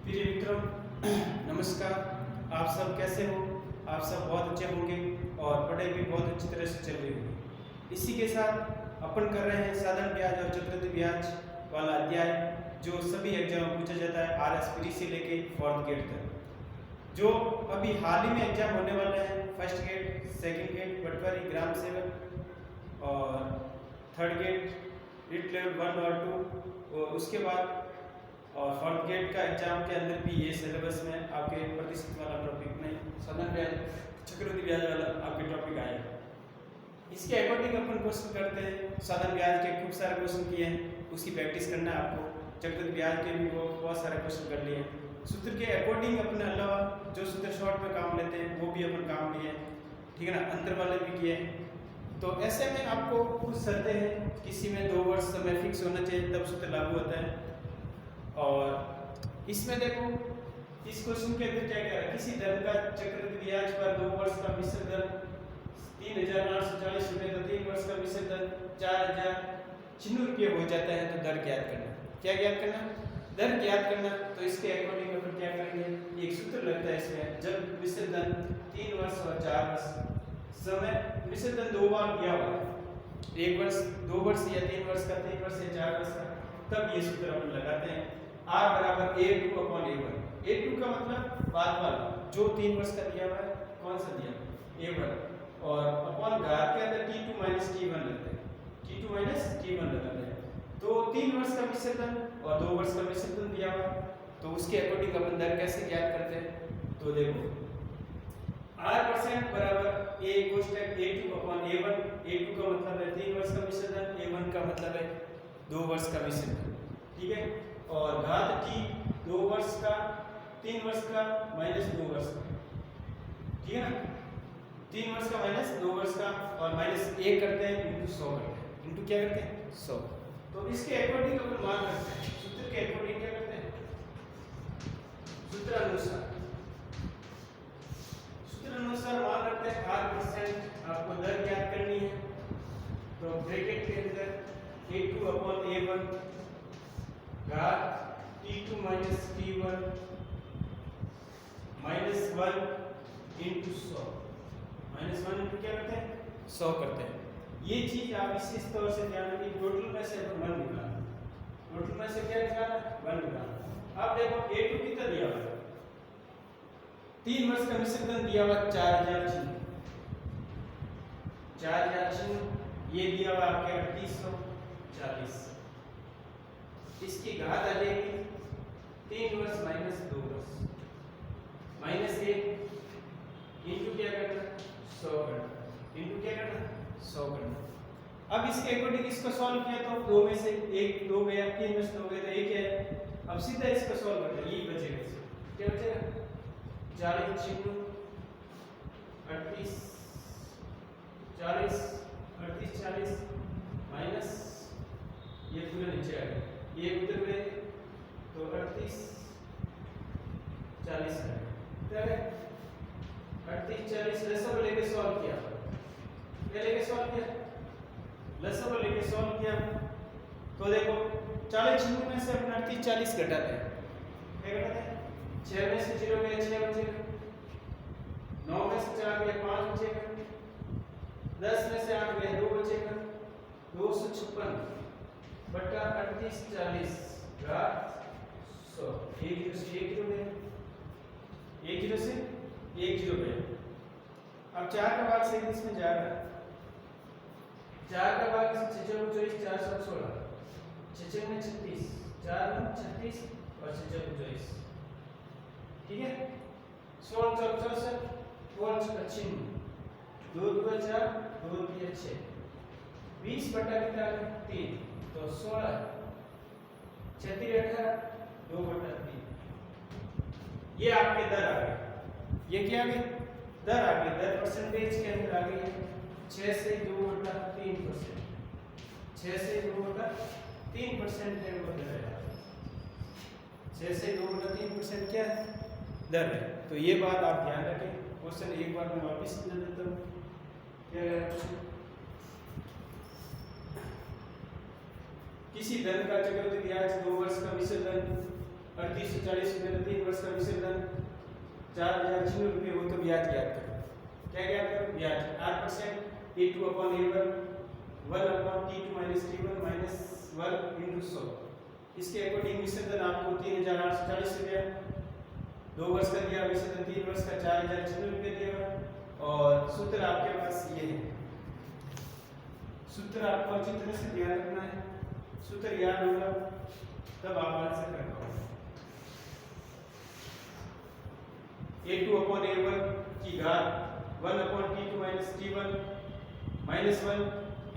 प्रिय मित्रों, नमस्कार। आप सब कैसे हो? आप सब बहुत अच्छे होंगे और पढ़ाई भी बहुत अच्छी तरह से चल रही होगी। इसी के साथ अपन कर रहे हैं साधारण ब्याज और चक्रवृद्धि ब्याज वाला अध्याय, जो सभी एग्जाम में पूछा जाता है RS से लेके 4th गेट तक। जो अभी हाल ही में एग्जाम होने वाले हैं, फर्स्ट गेट, सेकंड गेट पटवारी ग्राम सेवक और थर्ड गेट रिट लेवल 1 और 2, और उसके बाद और 4th गेट का एग्जाम के अंदर भी ये सिलेबस में आपके प्रतिशत वाला टॉपिक नहीं, साधारण ब्याज चक्रवृद्धि ब्याज वाला आपके टॉपिक आएगा। इसके अकॉर्डिंग अपन क्वेश्चन करते हैं। साधारण ब्याज के खूब सारे क्वेश्चन किए हैं, उसकी प्रैक्टिस करना है आपको। चक्रवृद्धि ब्याज के भी वो बहुत सारे क्वेश्चन कर लिए हैं। सूत्र के अकॉर्डिंग अपने अलावा जो सूत्र शॉर्ट में काम लेते हैं वो भी अपन काम लिए हैं, ठीक है ना, अंतर वाले भी किए हैं। तो ऐसे में आपको कुछ शर्तें हैं, किसी में 2 वर्ष समय फिक्स होना चाहिए तब सूत्र लागू होता है। और इसमें देखो, इस क्वेश्चन के अंदर क्या कह रहा है, किसी धन का चक्रवृद्धि ब्याज पर 2 वर्ष का मिश्र दर 3,840 रुपये, तो 3 वर्ष का मिश्र दर 4,096 रुपये हो जाता है। तो दर ज्ञात करना, क्या ज्ञात करना, दर ज्ञात करना। तो इसके अकॉर्डिंग अपन क्या करेंगे, एक सूत्र लगता है इसमें, जब मिश्र धन 3 वर्ष और 4 वर्ष समय मिश्र धन 2 बार दिया हुआ है, 1 वर्ष 2 वर्ष या 3 वर्ष का, 3 वर्ष या 4 वर्ष का, तब ये सूत्र अपन लगाते हैं। R बराबर A2/A1। A2 का मतलब बाद वाला, जो 3 वर्ष का दिया हुआ है, कौन सा दिया, A1, और अपॉन घात के अंदर T2 - T1 लगते हैं, T2 - T1 लगाते हैं। तो 3 वर्ष का मिश्रधन और 2 वर्ष का मिश्रधन दिया हुआ है, तो उसके अकॉर्डिंग अपन दर कैसे ज्ञात करते हैं। तो देखो, R% बराबर A कोष्टक A2/A1। A2 का मतलब है 3 वर्ष का मिश्रधन, A1 का मतलब है 2 वर्ष का मिश्रधन, ठीक है। और घात T 2 वर्ष का, 3 वर्ष का माइनस 2 वर्ष का, ठीक है ना, 3 वर्ष का माइनस 2 वर्ष का, और माइनस 1 करते हैं इंटू 100 करते हैं, इंटू क्या करते हैं 100। तो इसके अकॉर्डिंग अपन मान करते हैं, सूत्र के अकॉर्डिंग क्या करते हैं, सूत्र अनुसार मान करते हैं। R% आपको दर ज्ञात करनी है, तो ब्रैकेट के अंदर A2/A1 घात T2 - T1 -1 इंटू 100, -1 इंटू क्या करते हैं 100 करते हैं। ये चीज आप इस तरह से ध्यान रखिए। टोटल में से अपन 1 निकालना, टोटल में से क्या निकालना, 1 निकालना। अब देखो A2 कितना दिया हुआ है, 3 वर्ष का मिश्रधन दिया हुआ 4,000, 4,000, ये दिया हुआ आपके 3840। इसकी घात आ जाएगी 3 वर्ष माइनस 2 वर्ष, -1 इंटू क्या करना 100 करना, इंटू क्या करना 100 करना। अब इसके अकॉर्डिंग इसको सॉल्व किया तो 2 में से 1 2 गया, 3 में से 2 गया, तो 1 है। अब सीधा इसको सॉल्व करना, ये बचेगा, क्या बचेगा 40 चिन्ह 38 40 38 40 माइनस ये पूरा नीचे आ गया, ये उधर गए तो 38 40 है, क्या है 38 40 लसब लेके सॉल्व किया, क्या लेके सॉल्व किया, लसब लेके सॉल्व किया। तो देखो 40 चिन्ह में से अपन 38 40 घटाते हैं, क्या घटाते हैं, 6 में से 0 गया 6 बचेगा, 9 में से 4 गया 5 बचेगा, 10 में से 8 गया 2 बचेगा, 256 बटा 38 40 घात 100, 1 0 से 1 0 गया, 1 0 से 1 0 गया। अब 4 का भाग से इसमें जा रहा है, 4 का भाग से 6 24 4 7 16, 6 में 36, 4 में 36 और 6 24, ठीक है। 16 64 5 25 2 2 4 2 3 6 20 बटा कितना 3, तो 16 36 18 2 बटा 3, ये आपके दर आ गए। ये क्या आ गए, दर आ गई, दर परसेंटेज के अंदर आ गई है 6 से 2 बटा 3%, 6 से 2 बटा 3% है वो दर है, 6 से 2 बटा 3% क्या है, दर है। तो ये बात आप ध्यान रखें। क्वेश्चन एक बार मैं वापस समझा देता हूँ, क्या है क्वेश्चन, किसी धन का चक्रवृद्धि ब्याज 2 वर्ष का मिश्र धन 3840 रुपये 3 वर्ष का विचलन 4096 रुपये हो तो ब्याज याद करो। क्या याद करो? ब्याज 8% A2/A1 1/T2 - T1 - 1 × 100। इसके अकॉर्डिंग विचलन आपको 3840 रुपये 2 वर्ष का दिया, विचलन 3 वर्ष का 4096 रुपये दिया। और सूत्र आपके पास ये है। सूत्र आपको अच्छी तरह से ध्यान रखना है। सूत्र याद होगा तब आप आंसर कर पाओगे। A2/A1 की घात 1/T2 - T1 - 1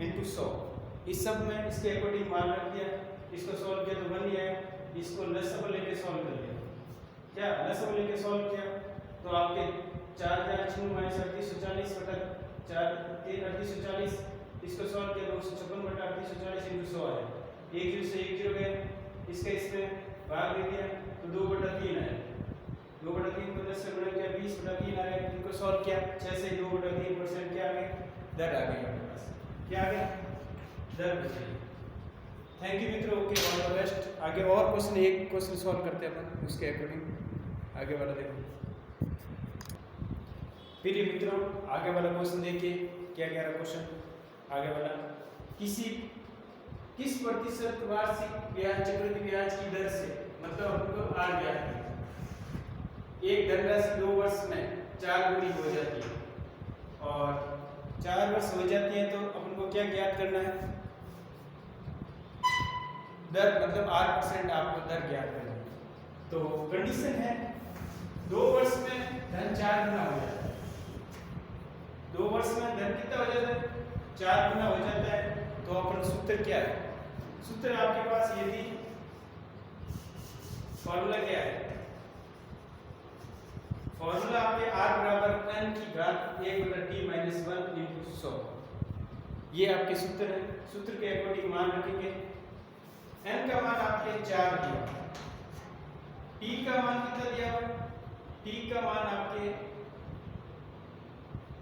× 100। इस सब में इसके अकॉर्डिंग मान रख दिया, इसको सॉल्व किया तो 1 ही आया। इसको लसब लेके सॉल्व कर लिया। क्या लसब लेके सॉल्व किया तो आपके 4096 - 3840 बटा 3840 इसको सॉल्व किया 256 बटा 3840 × 100 आया। 1 0 से 1 0 गया, इसका इसमें भाग दे दिया तो 2/3 आया। 2/3 को 10 से गुणा किया 20/3 आ गया। इनको सॉल्व किया 6 से 2/3% क्या आ गया? दर आ गई आपके पास। क्या आ गया? दर बच गई। थैंक यू मित्रों, ओके, ऑल द बेस्ट। आगे और क्वेश्चन, एक क्वेश्चन सॉल्व करते हैं अपन, उसके अकॉर्डिंग आगे वाला देखो। फिर ये मित्रों आगे वाला क्वेश्चन देखिए, क्या कह रहा क्वेश्चन आगे वाला। किस प्रतिशत वार्षिक ब्याज चक्रवृद्धि ब्याज की दर से, मतलब हमको आर ब्याज एक धनराशि 2 वर्ष में 4 गुनी हो जाती है और 4 वर्ष हो जाती है तो अपन को क्या ज्ञात करना है? दर, मतलब 8% आपको दर ज्ञात करना है। तो कंडीशन है 2 वर्ष में धन 4 गुना हो जाता है। 2 वर्ष में धन कितना हो जाता है? 4 गुना हो जाता है। तो अपन सूत्र क्या है? सूत्र आपके पास ये भी फॉर्मूला क्या है? फॉर्मूला आपके r बराबर n की घात 1/t - 1 × 100। ये आपके सूत्र है। सूत्र के अकॉर्डिंग मान रखेंगे। n का मान आपके 4 दिया, t का मान कितना दिया हुआ? t का मान आपके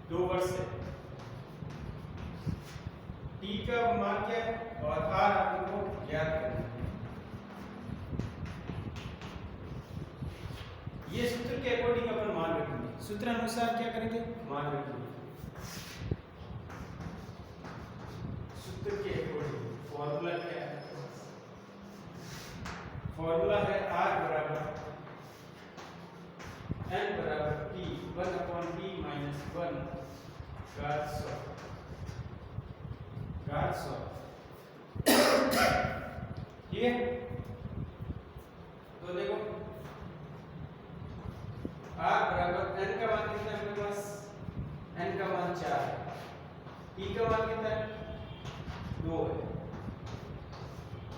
2 वर्ष है। t का मान क्या है और r आपको ज्ञात करना है। ये सूत्र के अकॉर्डिंग अपन मान रखेंगे। सूत्र अनुसार क्या करेंगे? मान रखेंगे। सूत्र के अकॉर्डिंग फॉर्मूला क्या है? फॉर्मूला है r बराबर n बराबर t 1/t - 1 घात 100 ठीक है। तो देखो r बराबर n का मान कितना है मेरे पास? n का मान 4 है, t का मान कितना है? 2 है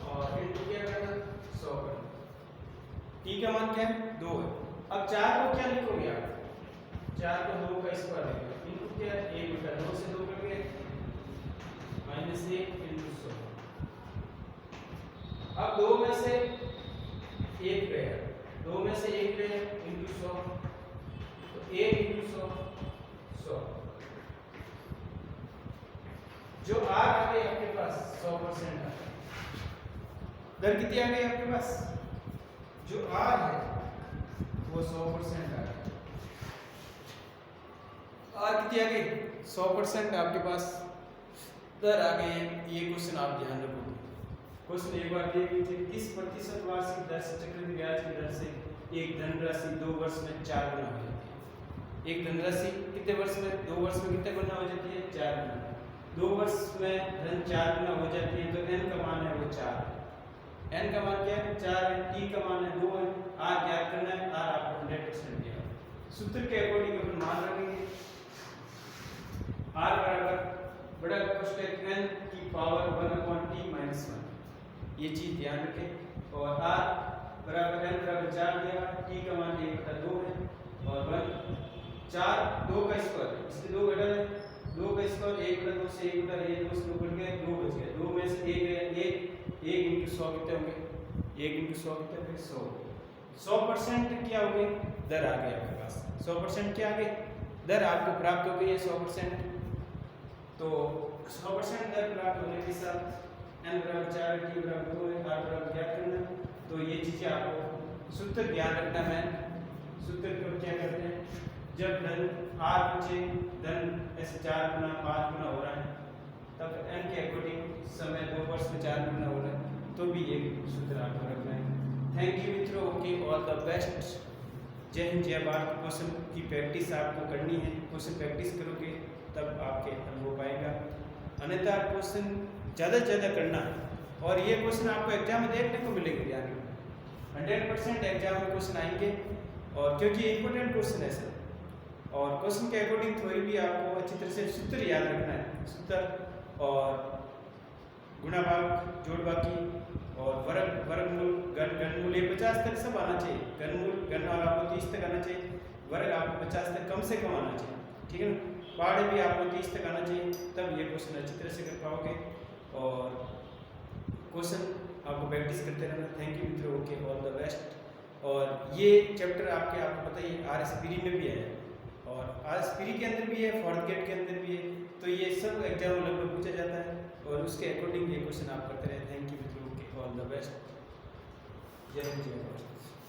और इनटू क्या करना? 100 करना। t का मान क्या है? 2 है। अब 4 को क्या लिखोगे आप? 4 को 2 का स्क्वायर लिखोगे। इनटू क्या है? 1/2 से 2 कट गए -1 × 100। अब 2 में से 1 गया, 2 में से 1 गया × 100 तो 1 × 100 100। जो r आ गई आपके पास 100% आ गई। दर कितनी आ गई आपके पास? जो r है वो 100% आ गई। r कितनी आ गई? 100% आपके पास दर आ गई है। ये क्वेश्चन आप ध्यान रखोगे। क्वेश्चन एक बार देख लीजिए। किस प्रतिशत वार्षिक दर से चक्रवृद्धि ब्याज की दर से एक धनराशि 2 वर्ष में 4 गुना हो जाती है? एक धनराशि कितने वर्ष में? 2 वर्ष में कितने गुना हो जाती है? 4 गुना। 2 वर्ष में धन 4 गुना हो जाती है तो n का मान है वो 4 है। n का मान क्या है? 4 है। t का मान है 2 है। r ज्ञात करना है। r आपको 100% दिया। सूत्र के अकॉर्डिंग अपन मान रखेंगे। r बराबर बड़ा कोष्टक n की पावर 1/t - 1। ये चीज ध्यान रखें। और r बराबर n बराबर 4 दिया, t का मान 1/2 है और 1 4 2 का स्क्वायर, इसलिए 2 घटा है। 2 का स्क्वायर 1/2 से 1/2 2 से 2 कट गया, 2 बच गया। 2 में से 1 गया, 1 × 100 कितने होंगे? 1 × 100 कितने होंगे? 100। 100% क्या हो गई? दर आ गई आपके पास। 100% क्या आ गई? दर आपको प्राप्त हो गई है 100%। तो 100% दर प्राप्त होने के साथ n बराबर 4 t बराबर 2 है, r बराबर ज्ञात करना। तो ये चीजें आपको सूत्र ध्यान रखना है। सूत्र को क्या करते हैं, जब धन r पूछे, धन ऐसे 4 गुना 5 गुना हो रहा है, तब n के अकॉर्डिंग समय 2 वर्ष में 4 गुना हो रहा है, तो भी एक सूत्र आपको रखना है। थैंक यू मित्रों, ओके, ऑल द बेस्ट। जय हिंद जय भारत। क्वेश्चन की प्रैक्टिस आपको करनी है, क्वेश्चन प्रैक्टिस करोगे तब आपके हल हो पाएगा, अन्यथा क्वेश्चन ज़्यादा से ज़्यादा करना है। और ये क्वेश्चन आपको एग्जाम में देखने को मिलेंगे, ध्यान रखना 100% एग्जाम में क्वेश्चन आएंगे, और क्योंकि इंपॉर्टेंट क्वेश्चन है सर। और क्वेश्चन के अकॉर्डिंग थोड़ी भी आपको अच्छी तरह से सूत्र याद रखना है, सूत्र और गुणा भाग जोड़ बाकी और वर्गमूल घनमूल ये 50 तक सब आना चाहिए। घनमूल घन और आपको 30 तक आना चाहिए, वर्ग आपको 50 तक कम से कम आना चाहिए, ठीक है ना। पहाड़ भी आपको 30 तक आना चाहिए, तब ये क्वेश्चन अच्छी तरह से कर पाओगे। और क्वेश्चन आपको प्रैक्टिस करते रहना। थैंक यू मित्रों, ओके, ऑल द बेस्ट। और ये चैप्टर आपको पता ही RS पीरी में भी है, और RS पीरी के अंदर भी है, फोर्थ ग्रेड के अंदर भी है, तो ये सब एग्जाम में लगभग पूछा जाता है, और उसके अकॉर्डिंग ये क्वेश्चन आप करते रहे। थैंक यू मित्रों, ओके, ऑल द बेस्ट। जय हिंद जय भारत।